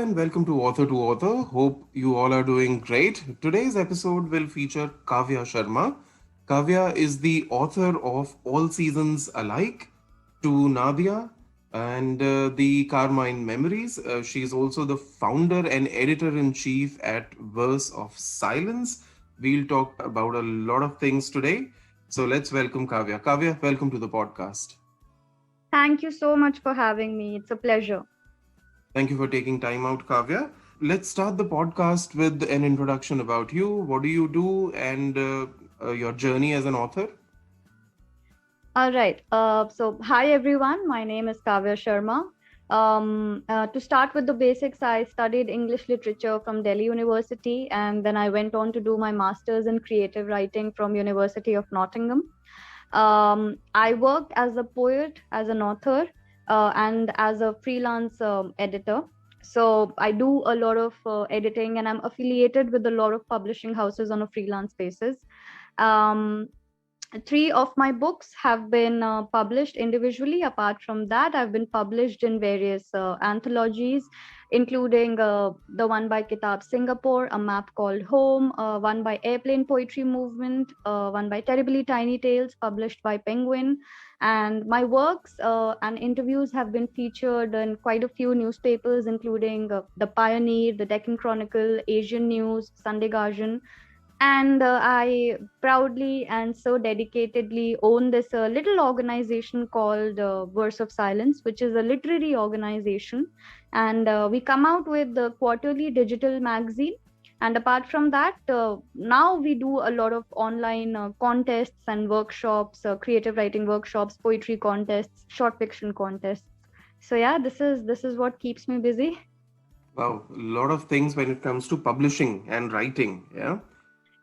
and welcome to Author to Author. Hope you all are doing great. Today's episode will feature Kavya Sharma. Kavya is the author of All Seasons Alike, to Naddiyaa and The Carmine Memories. She is also the founder and editor-in-chief at Verse of Silence. We'll talk about a lot of things today. So let's welcome Kavya. Kavya, welcome to the podcast. Thank you so much for having me. It's a pleasure. Thank you for taking time out, Kavya. Let's start the podcast with an introduction about you. What do you do and your journey as an author? All right. So, hi everyone. My name is Kavya Sharma. To start with the basics, I studied English literature from Delhi University, and then I went on to do my master's in creative writing from University of Nottingham. I worked as a poet, as an author, and as a freelance editor. So I do a lot of editing, and I'm affiliated with a lot of publishing houses on a freelance basis. Um, Three of my books have been published individually. Apart from that, I've been published in various anthologies, including the one by Kitab Singapore, A Map Called Home, one by Airplane Poetry Movement, one by Terribly Tiny Tales, published by Penguin. And my works and interviews have been featured in quite a few newspapers, including The Pioneer, The Deccan Chronicle, Asian News, Sunday Guardian, and I proudly and so dedicatedly own this little organization called Verse of Silence, which is a literary organization. And we come out with the quarterly digital magazine. And apart from that, now we do a lot of online contests and workshops, creative writing workshops, poetry contests, short fiction contests. So yeah, this is what keeps me busy. Wow, a lot of things when it comes to publishing and writing. Yeah.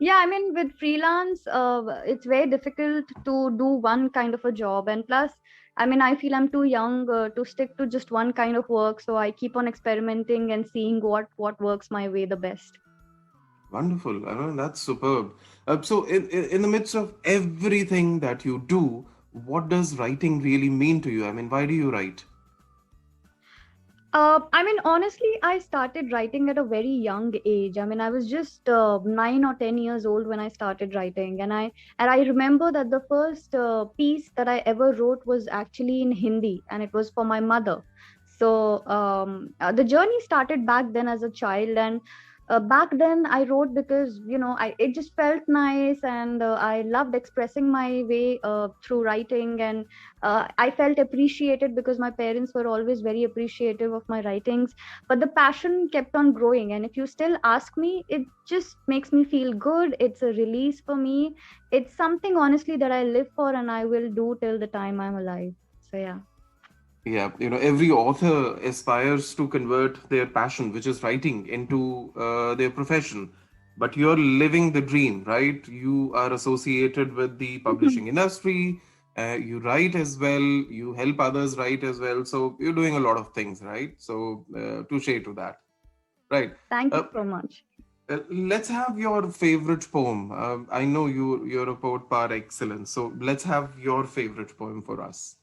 Yeah, I mean, with freelance, it's very difficult to do one kind of a job. And plus, I mean, I feel I'm too young to stick to just one kind of work. So I keep on experimenting and seeing what works my way the best. Wonderful. I mean, that's superb. So, in the midst of everything that you do, what does writing really mean to you? I mean, why do you write? I mean, honestly, I started writing at a very young age. I mean, I was just 9 or 10 years old when I started writing, and I remember that the first piece that I ever wrote was actually in Hindi, and it was for my mother. So the journey started back then as a child, and back then I wrote because I it just felt nice, and I loved expressing my way through writing, and I felt appreciated because my parents were always very appreciative of my writings. But the passion kept on growing, and if you still ask me, it just makes me feel good. It's a release for me. It's something honestly that I live for, and I will do till the time I'm alive. So yeah. Yeah, every author aspires to convert their passion, which is writing, into their profession. But you're living the dream, right? You are associated with the publishing industry. You write as well. You help others write as well. So you're doing a lot of things, right? So touche to that, right? Thank you Uh, so much. let's have your favorite poem. I know you're a poet par excellence. So let's have your favorite poem for us.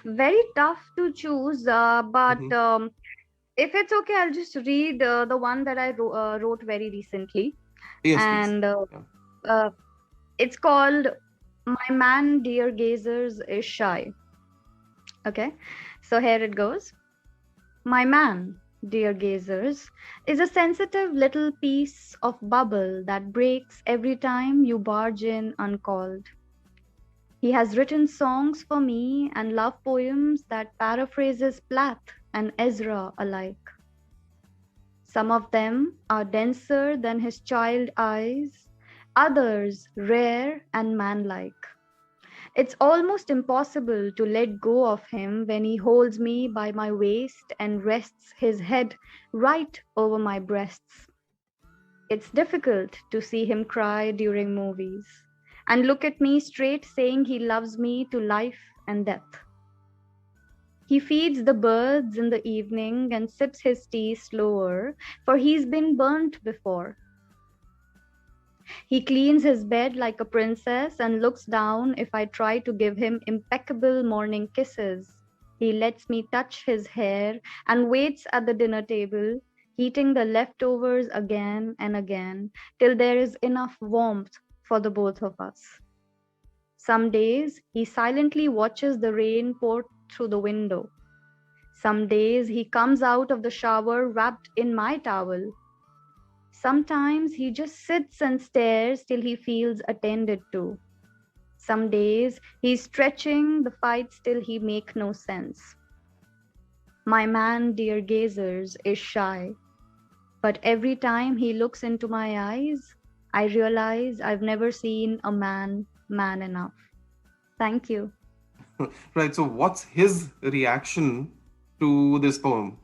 Very tough to choose, but Mhm. if it's okay, I'll just read the one that I wrote very recently. Yes, please. And Yeah. uh, it's called My Man, Dear Gazers, is Shy. Okay, so here it goes. My man, dear gazers, is a sensitive little piece of bubble that breaks every time you barge in uncalled. He has written songs for me and love poems that paraphrases Plath and Ezra alike. Some of them are denser than his child eyes, others rare and manlike. It's almost impossible to let go of him when he holds me by my waist and rests his head right over my breasts. It's difficult to see him cry during movies and look at me straight saying he loves me to life and death. He feeds the birds in the evening and sips his tea slower, for he's been burnt before. He cleans his bed like a princess and looks down if I try to give him impeccable morning kisses. He lets me touch his hair and waits at the dinner table, heating the leftovers again and again till there is enough warmth for the both of us. Some days he silently watches the rain pour through the window. Some days he comes out of the shower wrapped in my towel. Sometimes he just sits and stares till he feels attended to. Some days he's stretching the fights till he make no sense. My man, dear gazers, is shy, but every time he looks into my eyes, I realize I've never seen a man enough. Thank you. Right. So, what's his reaction to this poem?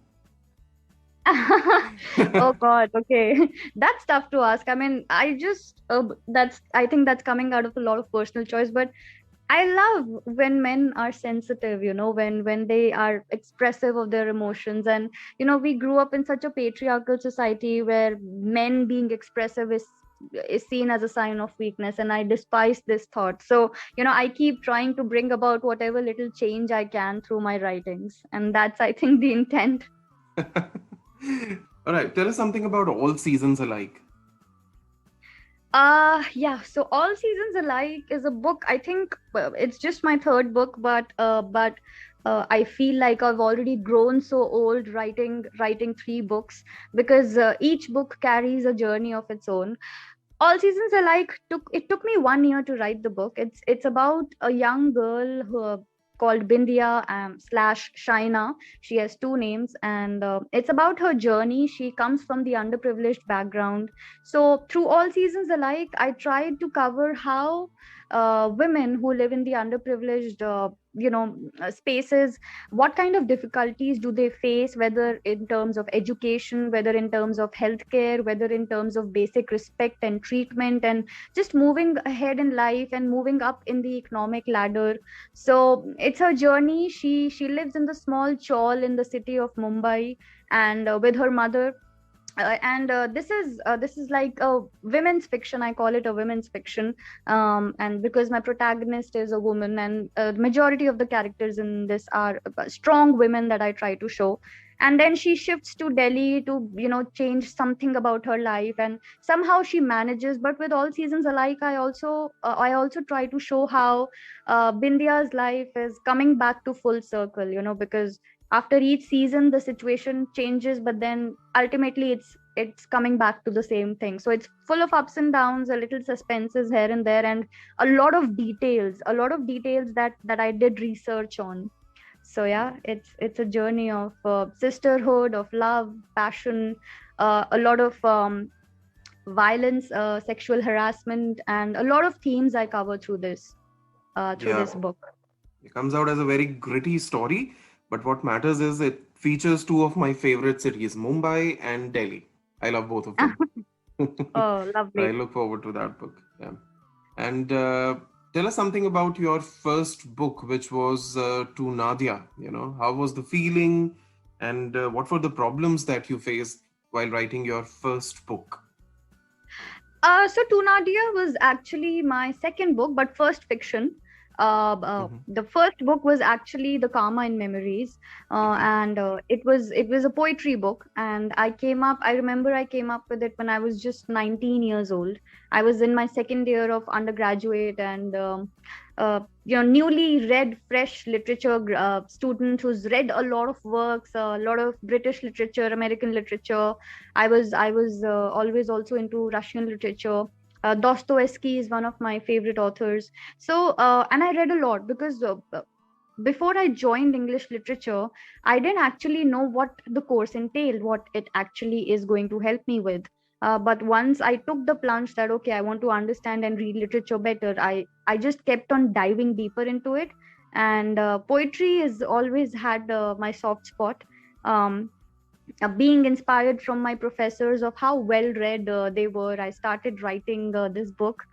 Oh God, okay. That's tough to ask. I mean, I think that's coming out of a lot of personal choice, but I love when men are sensitive, when they are expressive of their emotions. And we grew up in such a patriarchal society where men being expressive is seen as a sign of weakness, and I despise this thought. So, I keep trying to bring about whatever little change I can through my writings, and that's, I think, the intent. All right. Tell us something about All Seasons Alike. Yeah, so All Seasons Alike is a book. I think it's just my third book, but I feel like I've already grown so old writing three books, because each book carries a journey of its own. All Seasons Alike took me 1 year to write the book. It's about a young girl called Bindia slash Shaina. She has two names, and it's about her journey. She comes from the underprivileged background. So through All Seasons Alike, I tried to cover how women who live in the underprivileged spaces, what kind of difficulties do they face, whether in terms of education, whether in terms of healthcare, whether in terms of basic respect and treatment, and just moving ahead in life and moving up in the economic ladder. So it's her journey. She lives in the small chawl in the city of Mumbai, and with her mother. And this is like a women's fiction. I call it a women's fiction, and because my protagonist is a woman, and majority of the characters in this are strong women that I try to show. And then she shifts to Delhi to change something about her life, and somehow she manages. But with All Seasons Alike, I also try to show how Bindia's life is coming back to full circle, because after each season the situation changes, but then ultimately it's coming back to the same thing. So it's full of ups and downs, a little suspenses here and there, and a lot of details that I did research on. So yeah, it's a journey of sisterhood, of love, passion, a lot of violence, sexual harassment, and a lot of themes I cover through Yeah, this book. it comes out as a very gritty story, but what matters is it features two of my favorite cities, Mumbai and Delhi. I love both of them. Oh, I lovely. look forward to that book. Yeah. And tell us something about your first book, which was to Nadia. How was the feeling, and what were the problems that you faced while writing your first book? So Tunadiya was actually my second book, but first fiction. Mm-hmm. The first book was actually The Carmine Memories, Mm-hmm. and it was a poetry book. And I remember I came up with it when I was just 19 years old. I was in my second year of undergraduate, and newly read, fresh literature student who's read a lot of works, a lot of British literature, American literature. I was always also into Russian literature. Dostoevsky is one of my favorite authors. So and I read a lot because before I joined English literature, I didn't actually know what the course entailed, what it actually is going to help me with. But once I took the plunge that okay, I want to understand and read literature better, I just kept on diving deeper into it. And poetry has always had my soft spot. Um, Being inspired from my professors of how well read they were, I started writing this book.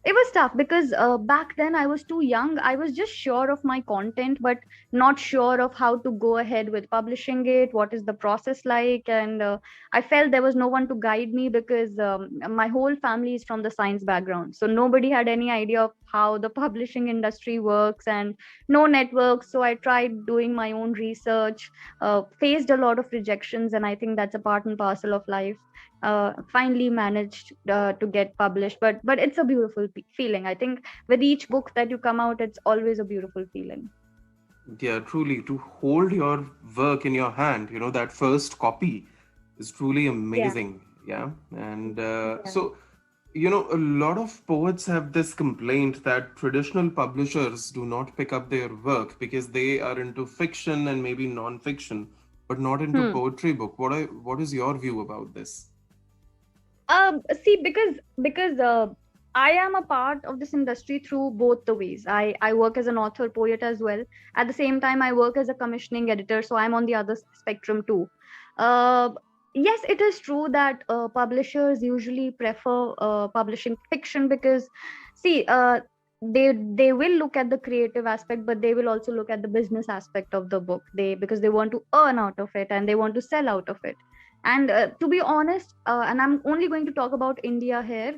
It was tough because back then I was too young. I was just sure of my content, but not sure of how to go ahead with publishing it. What is the process like? And I felt there was no one to guide me because my whole family is from the science background. So nobody had any idea of how the publishing industry works, and no networks. So I tried doing my own research, faced a lot of rejections, and I think that's a part and parcel of life. Finally managed to get published, but it's a beautiful feeling. I think with each book that you come out, it's always a beautiful feeling. Yeah, truly, to hold your work in your hand, that first copy is truly Yeah. amazing. Yeah. And Yeah. a lot of poets have this complaint that traditional publishers do not pick up their work because they are into fiction and maybe non-fiction, but not into Hmm. poetry book. What is your view about this? See, because I am a part of this industry through both the ways. I work as an author poet as well. At the same time, I work as a commissioning editor, so I'm on the other spectrum too. Uh, yes, it is true that publishers usually prefer publishing fiction because, see, they will look at the creative aspect, but they will also look at the business aspect of the book. Because they want to earn out of it and they want to sell out of it. And to be honest, and I'm only going to talk about India here,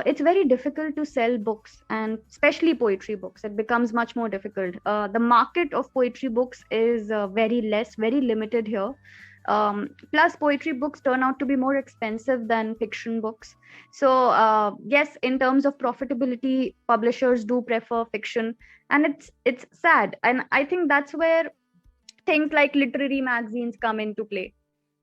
it's very difficult to sell books, and especially poetry books. It becomes much more difficult. The market of poetry books is very less, very limited here. Plus, poetry books turn out to be more expensive than fiction books. So, yes, in terms of profitability, publishers do prefer fiction, and it's sad. And I think that's where things like literary magazines come into play.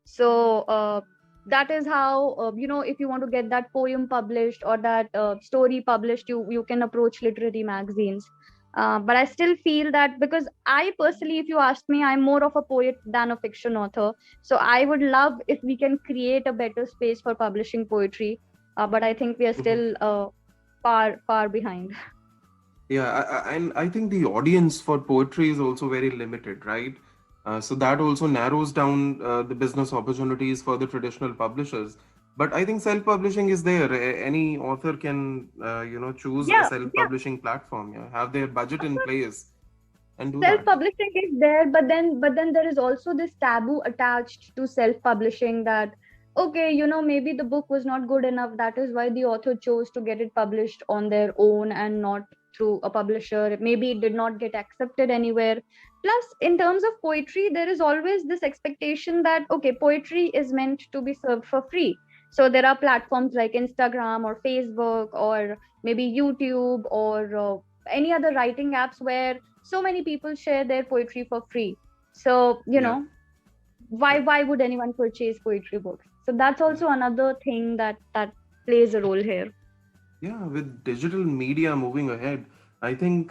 So that is how, if you want to get that poem published or that story published, you can approach literary magazines. But I still feel that, because I personally, if you ask me, I'm more of a poet than a fiction author. So I would love if we can create a better space for publishing poetry. But I think we are Mhm. still far behind. Yeah, and I think the audience for poetry is also very limited, right? So that also narrows down the business opportunities for the traditional publishers. But I think self-publishing is there. Any author can, choose a Yeah, yeah. self-publishing platform, yeah, have their budget Of in course, place and do that. self-publishing is there, but then there is also this taboo attached to self-publishing, that okay, maybe the book was not good enough, that is why the author chose to get it published on their own and not through a publisher. Maybe it did not get accepted anywhere. Plus, in terms of poetry, there is always this expectation that okay, poetry is meant to be served for free. So there are platforms like Instagram or Facebook or maybe YouTube or any other writing apps where so many people share their poetry for free. So Yeah, why yeah, why would anyone purchase poetry books? So that's yeah. also another thing that plays a role here. Yeah, with digital media moving ahead, I think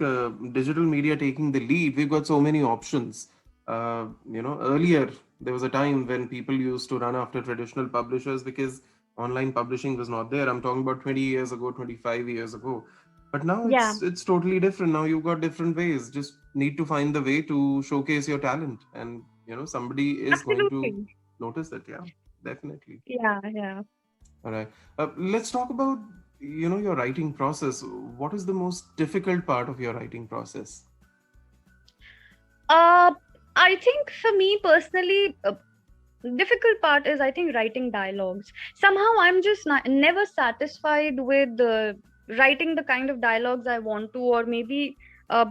digital media taking the lead, we've got so many options. Earlier there was a time when people used to run after traditional publishers because online publishing was not there. I'm talking about 20 years ago, 25 years ago. But now Yeah, it's totally different. Now you've got different ways. Just need to find the way to showcase your talent, and somebody is going to absolutely. notice it. Yeah, definitely. Yeah, yeah. All right. Let's talk about your writing process. What is the most difficult part of your writing process? uh I think for me personally, difficult part is, I think, writing dialogues. Somehow I'm just never satisfied with writing the kind of dialogues I want to, or maybe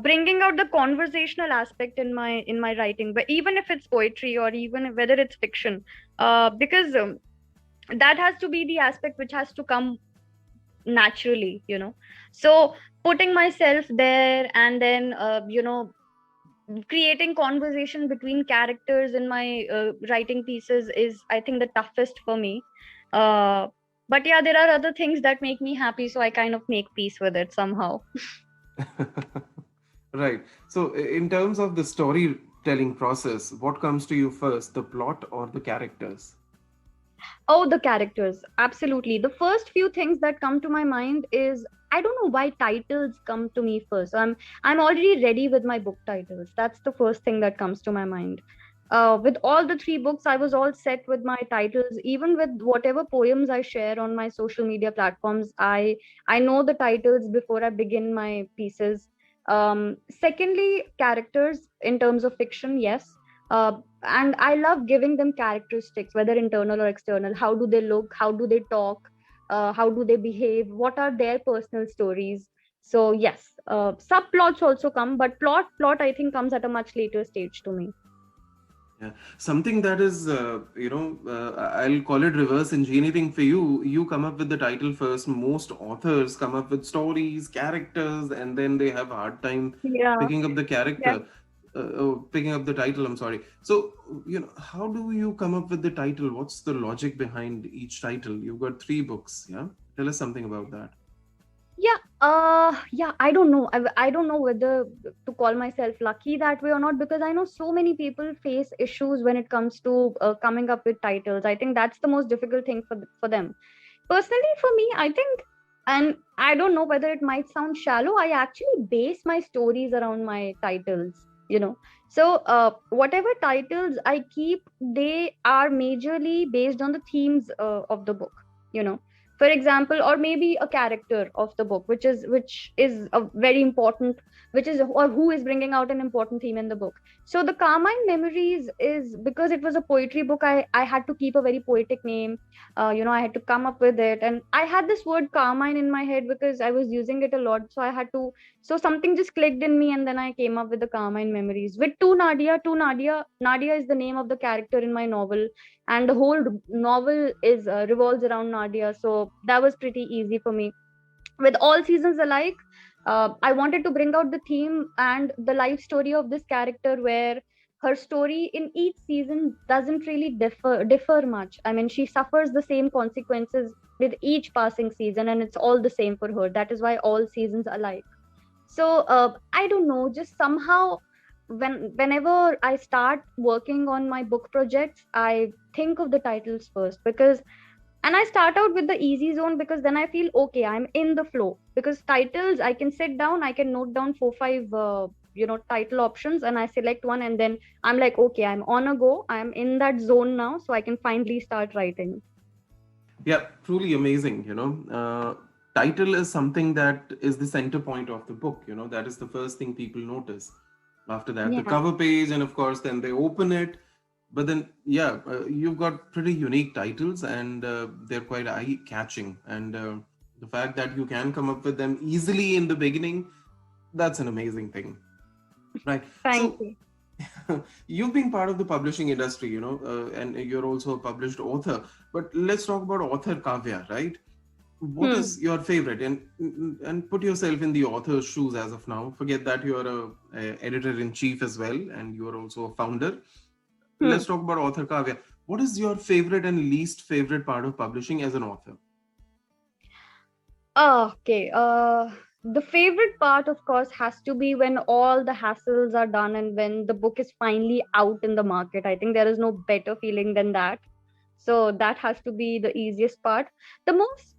bringing out the conversational aspect in my writing, but even if it's poetry or even whether it's fiction, because that has to be the aspect which has to come naturally. So putting myself there, and then creating conversation between characters in my writing pieces is, I think, the toughest for me. uh, but yeah, there are other things that make me happy, so I kind of make peace with it somehow. Right. So, in terms of the storytelling process, what comes to you first, the plot or the characters? Oh, the characters, absolutely. The first few things that come to my mind is, I don't know why titles come to me first. I'm already ready with my book titles. That's the first thing that comes to my mind. With all the three books, I was all set with my titles. Even with whatever poems I share on my social media platforms, I know the titles before I begin my pieces. Secondly, characters in terms of fiction, yes. And I love giving them characteristics, whether internal or external. How do they look? How do they talk? How do they behave? What are their personal stories? So yes, subplots also come, but plot I think comes at a much later stage to me. Yeah, something that is, I'll call it reverse engineering for you. You come up with the title first. Most authors come up with stories, characters, and then they have a hard time Yeah. picking up the Yeah. character, picking up the title. I'm sorry. So, how do you come up with the title? What's the logic behind each title? You've got three books, yeah? Tell us something about that. Yeah, I don't know. I don't know whether to call myself lucky that way or not, because I know so many people face issues when it comes to coming up with titles. I think that's the most difficult thing for them. Personally, for me, I think, and I don't know whether it might sound shallow, I actually base my stories around my titles, you know. So, whatever titles I keep, they are majorly based on the themes of the book, you know. For example, or maybe a character of the book, which is a very important, which is, or who is bringing out an important theme in the book. So the Carmine Memories is because it was a poetry book. I had to keep a very poetic name. I had to come up with it, and I had this word Carmine in my head because I was using it a lot, so I had to, so something just clicked in me, and then I came up with the Carmine Memories with Nadia is the name of the character in my novel, and the whole novel is revolves around Nadia, so that was pretty easy for me. With All Seasons Alike, I wanted to bring out the theme and the life story of this character, where her story in each season doesn't really differ much. I mean, she suffers the same consequences with each passing season, and it's all the same for her. That is why All Seasons Alike. So I don't know, just somehow whenever I start working on my book projects, I think of the titles first, because, and I start out with the easy zone, because then I feel okay, I'm in the flow, because titles, I can sit down, I can note down 4 5 title options, and I select one, and then I'm like, okay, I'm on a go, I'm in that zone now, so I can finally start writing. Yeah, truly amazing. Title is something that is the center point of the book. That is the first thing people notice. After that, the Yeah. cover page, and of course, then they open it. But then, yeah, you've got pretty unique titles, and they're quite eye-catching. And the fact that you can come up with them easily in the beginning, that's an amazing thing, right? Thank So, you. you've been part of the publishing industry, and you're also a published author. But let's talk about author Kavya, right? What Hmm. is your favorite? And put yourself in the author's shoes as of now. Forget that you're a editor in chief as well, and you're also a founder. Hmm. Let's talk about author Kavya. What is your favorite and least favorite part of publishing as an author? Okay. The favorite part, of course, has to be when all the hassles are done and when the book is finally out in the market. I think there is no better feeling than that. So that has to be the easiest part. The most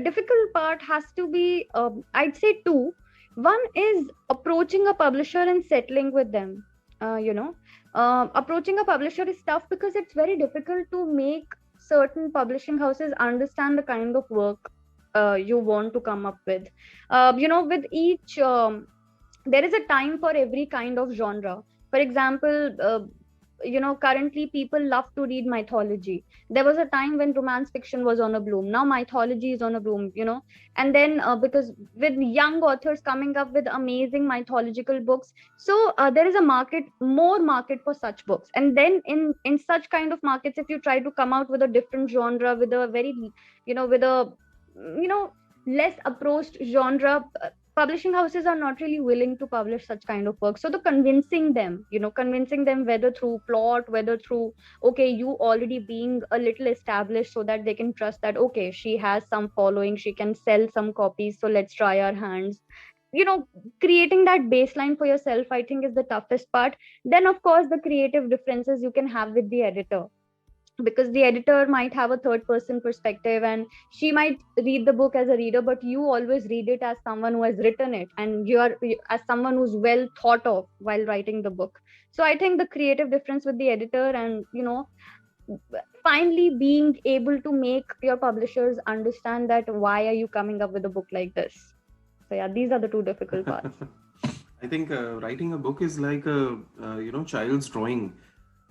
difficult part has to be, I'd say, two. One is approaching a publisher and settling with them. Approaching a publisher is tough because it's very difficult to make certain publishing houses understand the kind of work you want to come up with. With each, there is a time for every kind of genre. For example, currently people love to read mythology. There was a time when romance fiction was on a bloom. Now mythology is on a bloom. And then because with young authors coming up with amazing mythological books, so there is a more market for such books. And then in such kind of markets, if you try to come out with a different genre, with a very, with a, you know less approached genre, publishing houses are not really willing to publish such kind of work. So the convincing them, whether through plot, whether through, okay, you already being a little established, so that they can trust that, okay, she has some following, she can sell some copies, so let's try our hands. Creating that baseline for yourself, I think, is the toughest part. Then of course the creative differences you can have with the editor, because the editor might have a third person perspective, and she might read the book as a reader, but you always read it as someone who has written it, and as someone who's well thought of while writing the book. So I think the creative difference with the editor, and finally being able to make your publishers understand that why are you coming up with a book like this. So yeah, these are the two difficult parts. I think writing a book is like a child's drawing.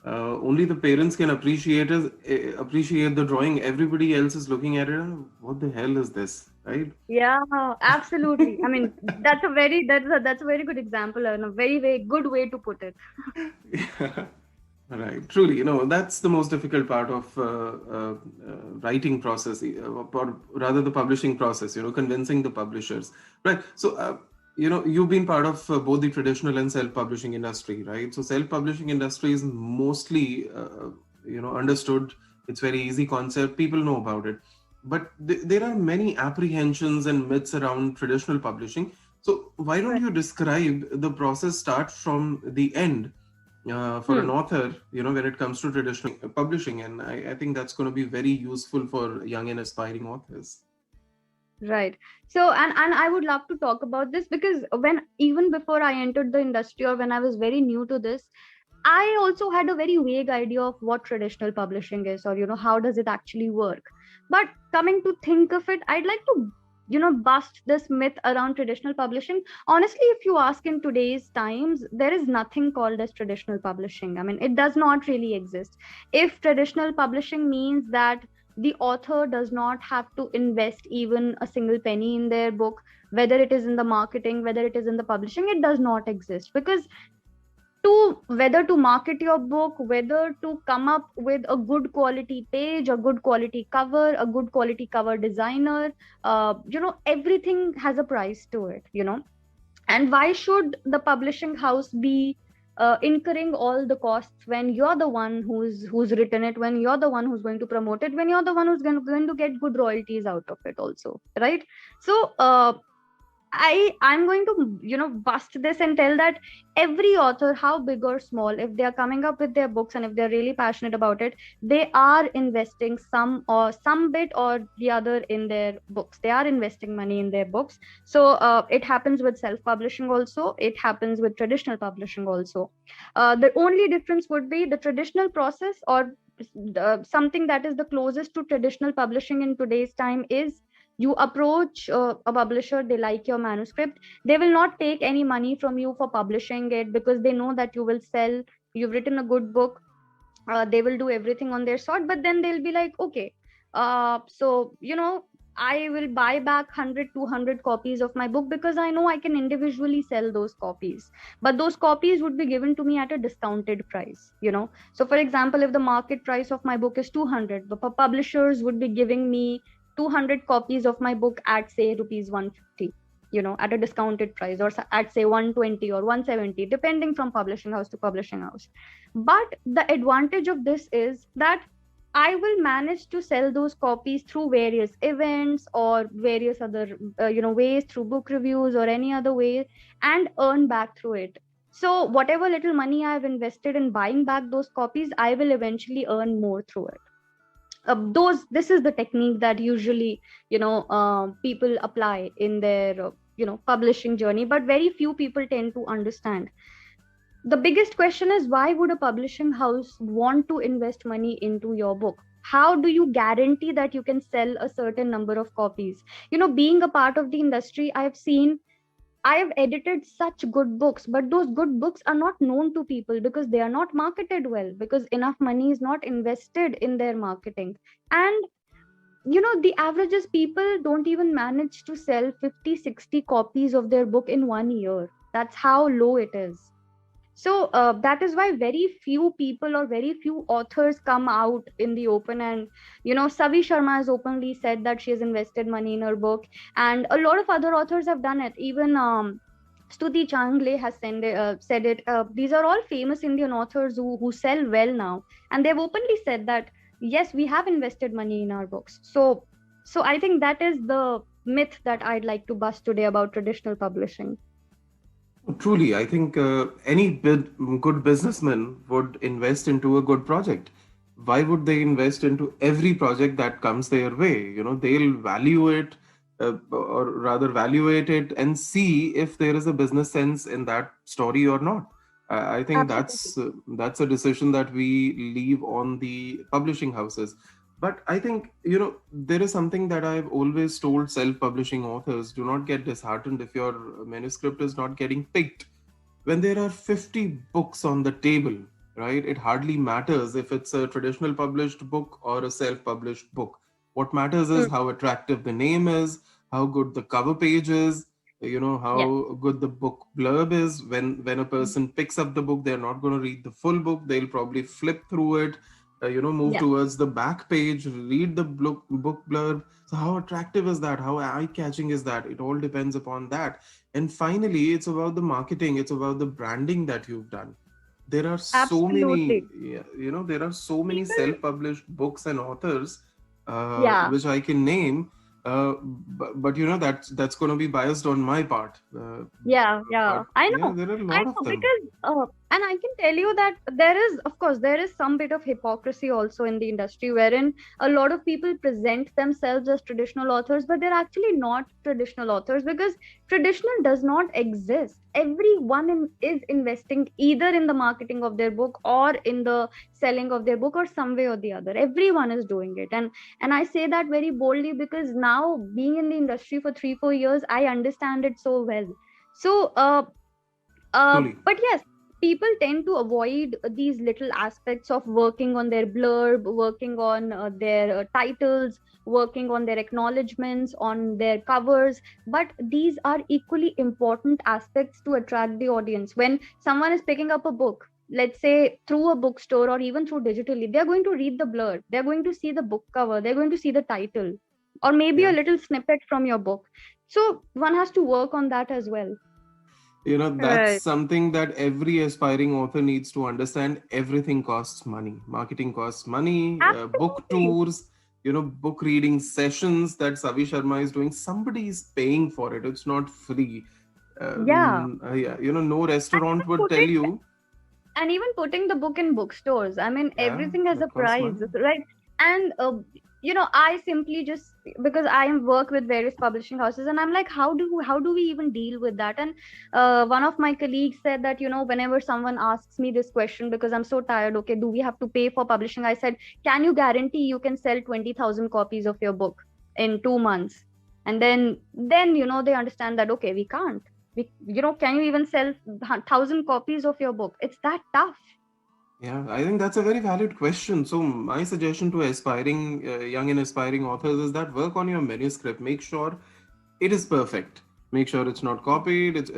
Only the parents can appreciate the drawing. Everybody else is looking at it. What the hell is this? right? Yeah, absolutely. I mean, that's a very good example and a very, very good way to put it. Yeah. Right, truly, that's the most difficult part of writing process, or rather the publishing process, convincing the publishers. Right. So, you've been part of both the traditional and self-publishing industry, right? So, self-publishing industry is mostly, understood. It's very easy concept. People know about it. But there are many apprehensions and myths around traditional publishing. So, why don't Right. you describe the process start from the end for an Hmm. author, when it comes to traditional publishing. And I think that's going to be very useful for young and aspiring authors. Right. So, and I would love to talk about this because when even before I entered the industry or when I was very new to this, I also had a very vague idea of what traditional publishing is, or how does it actually work. But coming to think of it, I'd like to bust this myth around traditional publishing. Honestly, if you ask in today's times, there is nothing called as traditional publishing. I mean, it does not really exist. If traditional publishing means that the author does not have to invest even a single penny in their book, whether it is in the marketing, whether it is in the publishing, it does not exist. Because to whether to market your book, whether to come up with a good quality page, a good quality cover, a good quality cover designer, everything has a price to it. And why should the publishing house be incurring all the costs when you're the one who's written it, when you're the one who's going to promote it, when you're the one who's going to get good royalties out of it also, right? So I'm going to bust this and tell that every author, how big or small, if they are coming up with their books and if they're really passionate about it, they are investing some bit or the other in their books. They are investing money in their books. So it happens with self-publishing also. It happens with traditional publishing also. The only difference would be the traditional process, or something that is the closest to traditional publishing in today's time is you approach a publisher, they like your manuscript, they will not take any money from you for publishing it because they know that you will sell, you've written a good book. They will do everything on their sort, but then they'll be like, okay, so I will buy back 100 200 copies of my book because I know I can individually sell those copies, but those copies would be given to me at a discounted price. So for example, if the market price of my book is 200, the publishers would be giving me 200 copies of my book at say rupees 150, at a discounted price, or at say 120 or 170, depending from publishing house to publishing house. But the advantage of this is that I will manage to sell those copies through various events or various other ways, through book reviews or any other way, and earn back through it. So whatever little money I've invested in buying back those copies, I will eventually earn more through it. This is the technique that usually people apply in their publishing journey, but very few people tend to understand. The biggest question is, why would a publishing house want to invest money into your book? How do you guarantee that you can sell a certain number of copies? Being a part of the industry, I've seen, I have edited such good books, but those good books are not known to people because they are not marketed well, because enough money is not invested in their marketing. And the averages people don't even manage to sell 50 60 copies of their book in 1 year. That's how low it is. So that is why very few people or very few authors come out in the open. And Savi Sharma has openly said that she has invested money in her book, and a lot of other authors have done it. Even Stuti Changle has said it. These are all famous Indian authors who sell well now, and they've openly said that yes, we have invested money in our books. So I think that is the myth that I'd like to bust today about traditional publishing. Truly, I think any good businessman would invest into a good project. Why would they invest into every project that comes their way? They'll value it, or rather evaluate it and see if there is a business sense in that story or not. I think Absolutely. that's a decision that we leave on the publishing houses. But I think, there is something that I've always told self-publishing authors: do not get disheartened if your manuscript is not getting picked. When there are 50 books on the table, right, it hardly matters if it's a traditional published book or a self-published book. What matters is how attractive the name is, how good the cover page is, Yes. how good the book blurb is. When a person picks up the book, they're not going to read the full book. They'll probably flip through it, move Yes. towards the back page, read the book blurb. So how attractive is that? How eye-catching is that? It all depends upon that. And finally, it's about the marketing. It's about the branding that you've done. There are so many, Absolutely. yeah, there are so many People. self-published books and authors, Yeah. which I can name, but that's going to be biased on my part. Yeah, yeah, But I yeah, know, there are a I lot of know, them. because and I can tell you that there is, of course, there is some bit of hypocrisy also in the industry, wherein a lot of people present themselves as traditional authors, but they're actually not traditional authors, because traditional does not exist. Everyone is investing either in the marketing of their book or in the selling of their book, or some way or the other. Everyone is doing it, and I say that very boldly because now, being in the industry for 3 4 years, I understand it so well. So Truly. but yes, people tend to avoid these little aspects of working on their blurb, working on their titles, working on their acknowledgements, on their covers. But these are equally important aspects to attract the audience. When someone is picking up a book, let's say through a bookstore or even through digitally, they're going to read the blurb, they're going to see the book cover, they're going to see the title, or maybe a Yeah. little snippet from your book. So one has to work on that as well. That's Right. something that every aspiring author needs to understand. Everything costs money. Marketing costs money, book Absolutely. tours, book reading sessions that Savi Sharma is doing. Somebody is paying for it. It's not free. Yeah. Yeah, no And restaurant even would tell putting you. putting the book in bookstores. I mean, Yeah, everything has a that costs price, money. right? And I simply just, because I work with various publishing houses, and I'm like, how do we even deal with that? And one of my colleagues said that, whenever someone asks me this question, because I'm so tired, okay, do we have to pay for publishing? I said, can you guarantee you can sell 20,000 copies of your book in 2 months? And then they understand that, okay, we can't. Can you even sell 1,000 copies of your book? It's that tough. Yeah, I think that's a very valid question. So, my suggestion to aspiring, young and aspiring authors is that work on your manuscript. Make sure it is perfect. Make sure it's not copied.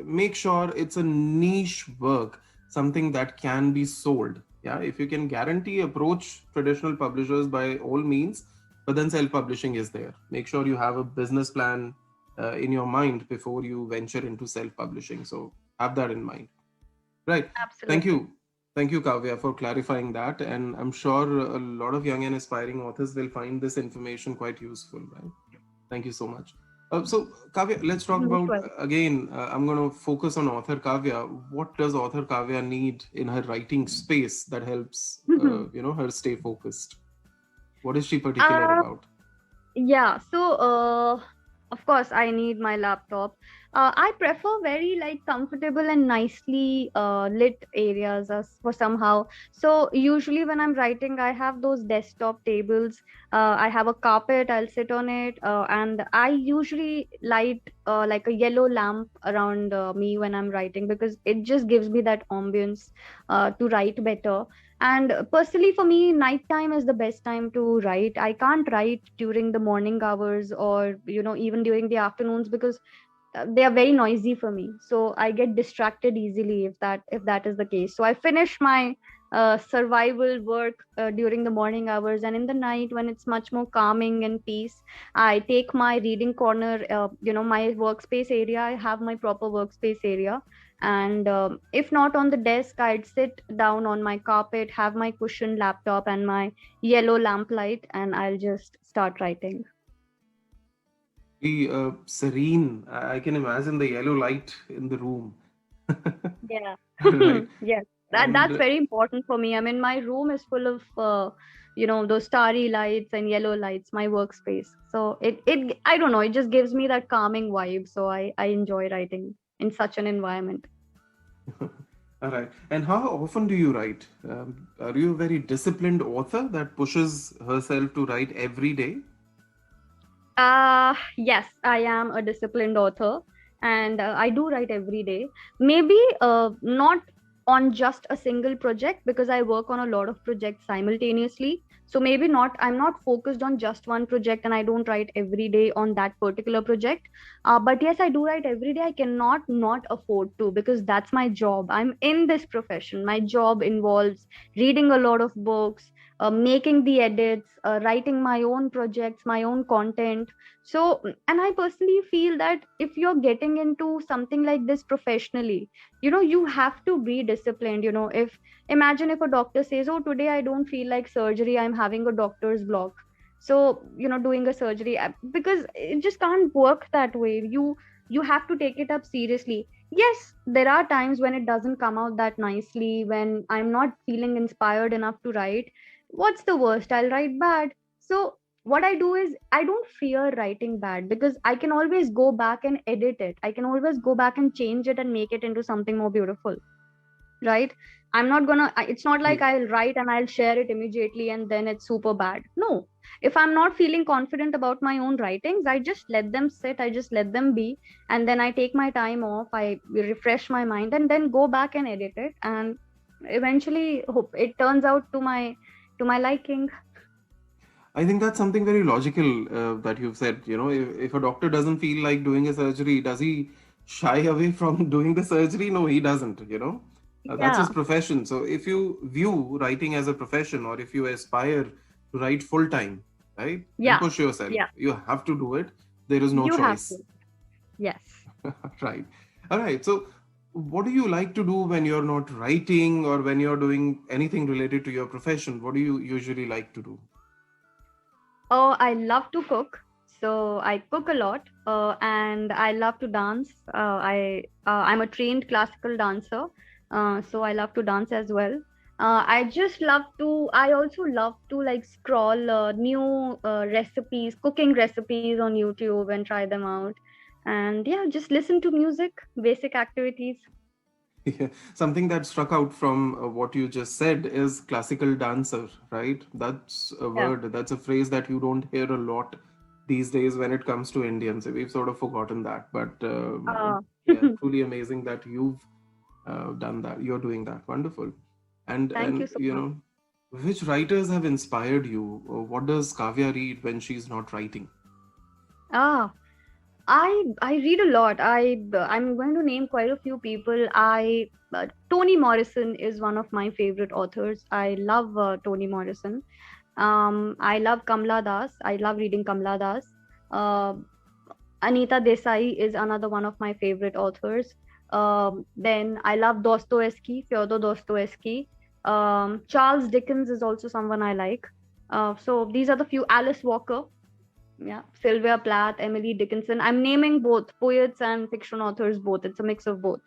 Make sure it's a niche work, something that can be sold. Yeah, if you can guarantee, approach traditional publishers by all means, but then self-publishing is there. Make sure you have a business plan in your mind before you venture into self-publishing. So have that in mind. Right. Thank Absolutely. you. Thank you, Kavya, for clarifying that. And I'm sure a lot of young and aspiring authors will find this information quite useful, right? Thank you so much. So, Kavya, let's talk Most about well. again. I'm going to focus on author Kavya. What does author Kavya need in her writing space that helps, her stay focused? What is she particular uh, about? Yeah, so of course I need my laptop. I prefer very like comfortable and nicely lit areas as for somehow. So usually when I'm writing, I have those desktop tables. I have a carpet. I'll sit on it, and I usually light like a yellow lamp around me when I'm writing, because it just gives me that ambience to write better. And personally, for me, nighttime is the best time to write. I can't write during the morning hours, or even during the afternoons, because they are very noisy for me. So I get distracted easily if that is the case. So I finish my survival work during the morning hours, and in the night, when it's much more calming and peace, I take my reading corner, my workspace area. I have my proper workspace area, and if not on the desk, I'd sit down on my carpet, have my cushioned laptop and my yellow lamplight, and I'll just start writing. Very serene. I can imagine the yellow light in the room. Yeah. Right. Yes. And That's very important for me. I mean, my room is full of those starry lights and yellow lights, my workspace. So it I don't know, it just gives me that calming vibe. So I enjoy writing in such an environment. all right. And how often do you write? Are you a very disciplined author that pushes herself to write every day? Yes, I am a disciplined author, and I do write every day. Maybe not on just a single project, because I work on a lot of projects simultaneously. So maybe not, I'm not focused on just one project and I don't write every day on that particular project. But yes, I do write every day. I cannot not afford to, because that's my job. I'm in this profession. My job involves reading a lot of books, making the edits, writing my own projects, my own content. So, and I personally feel that if you're getting into something like this professionally, you have to be disciplined. If, imagine if a doctor says, oh, today I don't feel like surgery, I'm having a doctor's block. So, doing a surgery, because it just can't work that way. You have to take it up seriously. Yes, there are times when it doesn't come out that nicely, when I'm not feeling inspired enough to write. What's the worst? I'll write bad. So what I do is I don't fear writing bad, because I can always go back and edit it. I can always go back and change it and make it into something more beautiful, right? I'm not gonna It's not like Yeah. I'll write and I'll share it immediately and then it's super bad. No. If I'm not feeling confident about my own writings, I just let them sit, I just let them be, and then I take my time off, I refresh my mind, and then go back and edit it, and eventually hope it turns out to my liking. I think that's something very logical that you've said. If a doctor doesn't feel like doing a surgery, does he shy away from doing the surgery? No, he doesn't. That's his Yeah. profession. So if you view writing as a profession, or if you aspire to write full time, right, then Yeah. push yourself. Yeah. You have to do it. There is no You have to. choice. Yes. Right. All right. So, what do you like to do when you're not writing, or when you're doing anything related to your profession? What do you usually like to do? Oh, I love to cook. So I cook a lot, and I love to dance. I'm a trained classical dancer, so I love to dance as well. I just love to. I also love to like scroll new recipes, cooking recipes on YouTube and try them out. And yeah, just listen to music, basic activities. Yeah. Something that struck out from what you just said is classical dancer, right? That's a Yeah. word, that's a phrase that you don't hear a lot these days when it comes to Indians. We've sort of forgotten that. But Uh, yeah, truly amazing that you've done that. You're doing that. Wonderful. And Thank you and so you much. know, which writers have inspired you? Or what does Kavya read when she's not writing? Ah, I read a lot. I'm going to name quite a few people. Toni Morrison is one of my favorite authors. I love Toni Morrison. I love Kamla Das. I love reading Kamla Das. Uh, Anita Desai is another one of my favorite authors. Then I love Dostoevsky, Fyodor Dostoevsky. Charles Dickens is also someone I like. So these are the few. Alice Walker, yeah, Sylvia Plath, Emily Dickinson. I'm naming both poets and fiction authors both. It's a mix of both.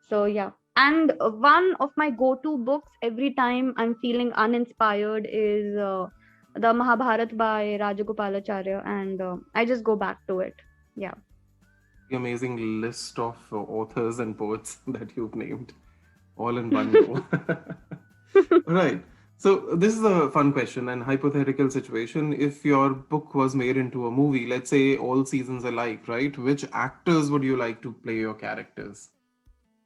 So yeah. And one of my go-to books every time I'm feeling uninspired is the Mahabharat by Rajagopalacharya, and I just go back to it. Yeah. Amazing list of authors and poets that you've named all in one go. Right. So this is a fun question and hypothetical situation. If your book was made into a movie, let's say all seasons alike, right? Which actors would you like to play your characters?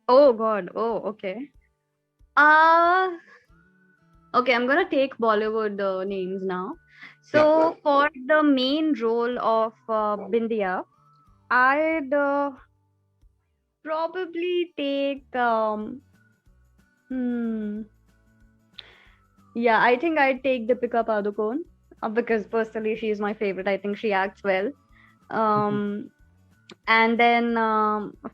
Oh God. Oh, okay. Uh okay, I'm gonna take Bollywood names now. Yeah. So for the main role of Bindia, I'd probably take hmm yeah, I think I'd take Deepika Padukone, because personally she is my favorite. I think she acts well. Um and then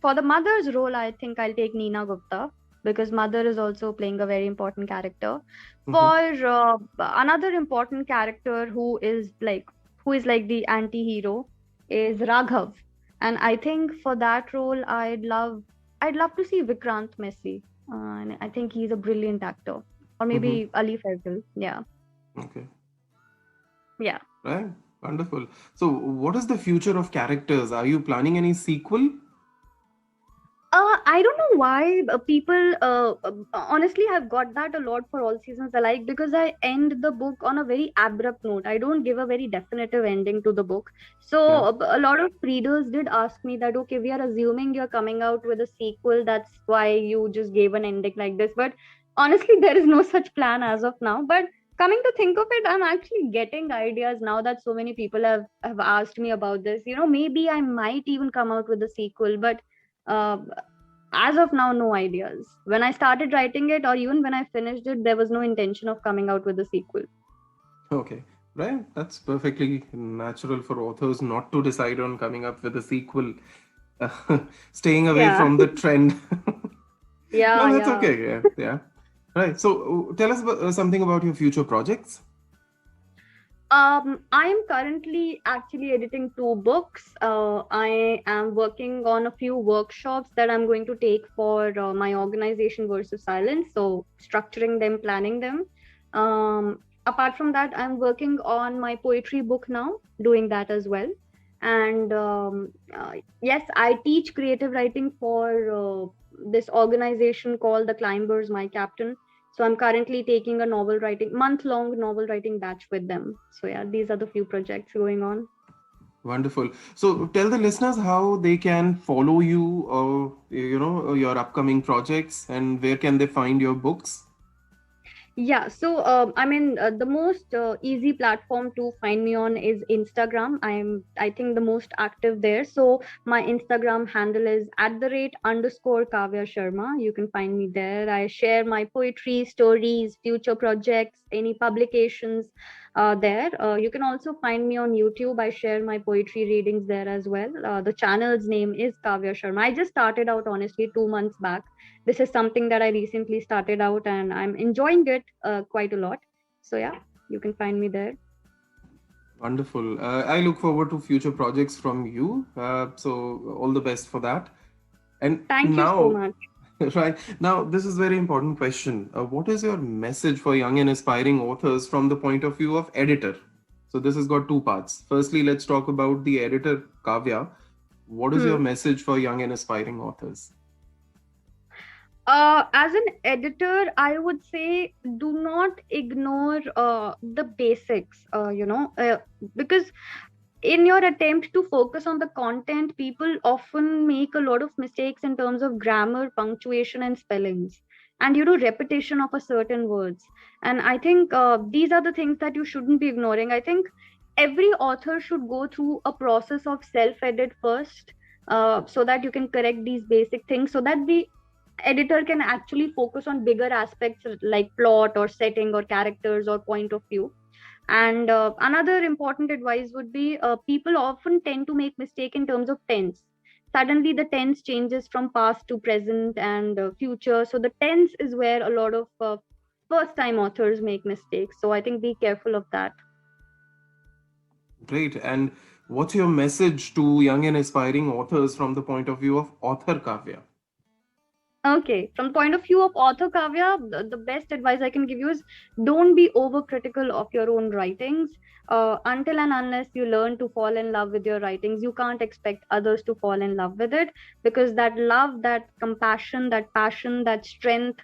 for the mother's role, I think I'll take Neena Gupta, because mother is also playing a very important character. Mhm. For another important character who is like the anti-hero is Raghav. And I think for that role I'd love to see Vikrant Messi. And I think he's a brilliant actor. Or Mhm. maybe Ali Faisal. Yeah. Okay. Yeah. Right. Wonderful. So, what is the future of characters? Are you planning any sequel? I don't know why people honestly have got that a lot for all seasons alike, because I end the book on a very abrupt note. I don't give a very definitive ending to the book. So Yeah. a lot of readers did ask me that, okay, we are assuming you're coming out with a sequel. That's why you just gave an ending like this. But honestly, there is no such plan as of now. But Coming to think of it, I'm actually getting ideas now that so many people have asked me about this. Maybe I might even come out with a sequel, but uh, as of now, no ideas. When I started writing it, or even when I finished it, there was no intention of coming out with a sequel. Okay, right. That's perfectly natural for authors not to decide on coming up with a sequel, staying away Yeah. from the trend. Yeah, No, that's yeah. okay. Yeah, yeah. Right. So, tell us something about your future projects. I am currently actually editing two books. I am working on a few workshops that I'm going to take for my organization versus silence. So structuring them, planning them. Apart from that, I'm working on my poetry book now, doing that as well. And yes, I teach creative writing for this organization called the Climbers, My Captain. So I'm currently taking a month-long novel writing batch with them. So yeah, these are the few projects going on. Wonderful. So, tell the listeners how they can follow you, or your upcoming projects, and where can they find your books. Yeah, so the most easy platform to find me on is Instagram. I think the most active there. So my Instagram handle is @_Kavya Sharma. You can find me there. I share my poetry, stories, future projects, any publications there. You can also find me on YouTube. I share my poetry readings there as well. The channel's name is Kavya Sharma. I just started out honestly 2 months back. This is something that I recently started out and I'm enjoying it quite a lot. So yeah, you can find me there. Wonderful. I look forward to future projects from you. So, all the best for that. And Thank you so now, much. right now, this is a very important question. What is your message for young and aspiring authors from the point of view of editor? So, this has got two parts. Firstly, let's talk about the editor, Kavya. What is your Hmm. message for young and aspiring authors? As an editor, I would say do not ignore the basics, because in your attempt to focus on the content, people often make a lot of mistakes in terms of grammar, punctuation, and spellings, and repetition of a certain words. And I think these are the things that you shouldn't be ignoring. I think every author should go through a process of self edit first, so that you can correct these basic things, so that the editor can actually focus on bigger aspects like plot or setting or characters or point of view. And another important advice would be people often tend to make mistake in terms of tense. Suddenly the tense changes from past to present and future. So the tense is where a lot of first time authors make mistakes. So I think be careful of that. Great. And what's your message to young and aspiring authors from the point of view of author Kavya? Okay, from point of view of author Kavya, the best advice I can give you is don't be overcritical of your own writings. Until and unless you learn to fall in love with your writings, you can't expect others to fall in love with it, because that love, that compassion, that passion, that strength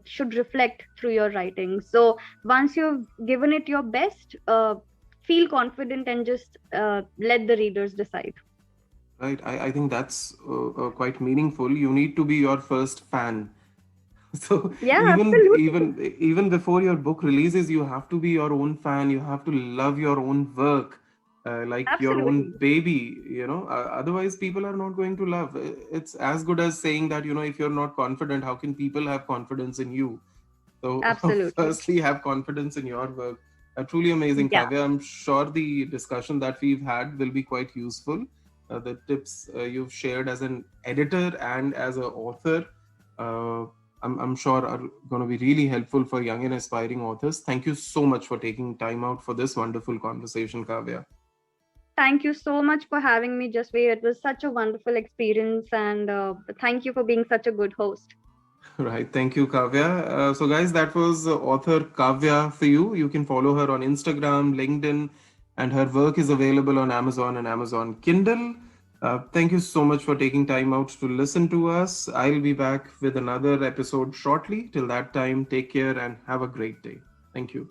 should reflect through your writing. So once you've given it your best, feel confident and just let the readers decide. Right. I think that's quite meaningful. You need to be your first fan. So Yeah, absolutely. even before your book releases, you have to be your own fan. You have to love your own work, like your own Absolutely. baby. Otherwise, people are not going to love. It's as good as saying that if you're not confident, how can people have confidence in you? So, Absolutely. firstly, have confidence in your work. Truly amazing, Yeah. Kavya. I'm sure the discussion that we've had will be quite useful. The tips you've shared as an editor and as an author, uh, I'm sure are going to be really helpful for young and aspiring authors. Thank you so much for taking time out for this wonderful conversation, Kavya. Thank you so much for having me, Jasveer. It was such a wonderful experience, and thank you for being such a good host. Right. Thank you, Kavya. So, guys, that was author Kavya for you. You can follow her on Instagram, LinkedIn, and her work is available on Amazon and Amazon Kindle. Thank you so much for taking time out to listen to us. I'll be back with another episode shortly. Till that time, take care and have a great day. Thank you.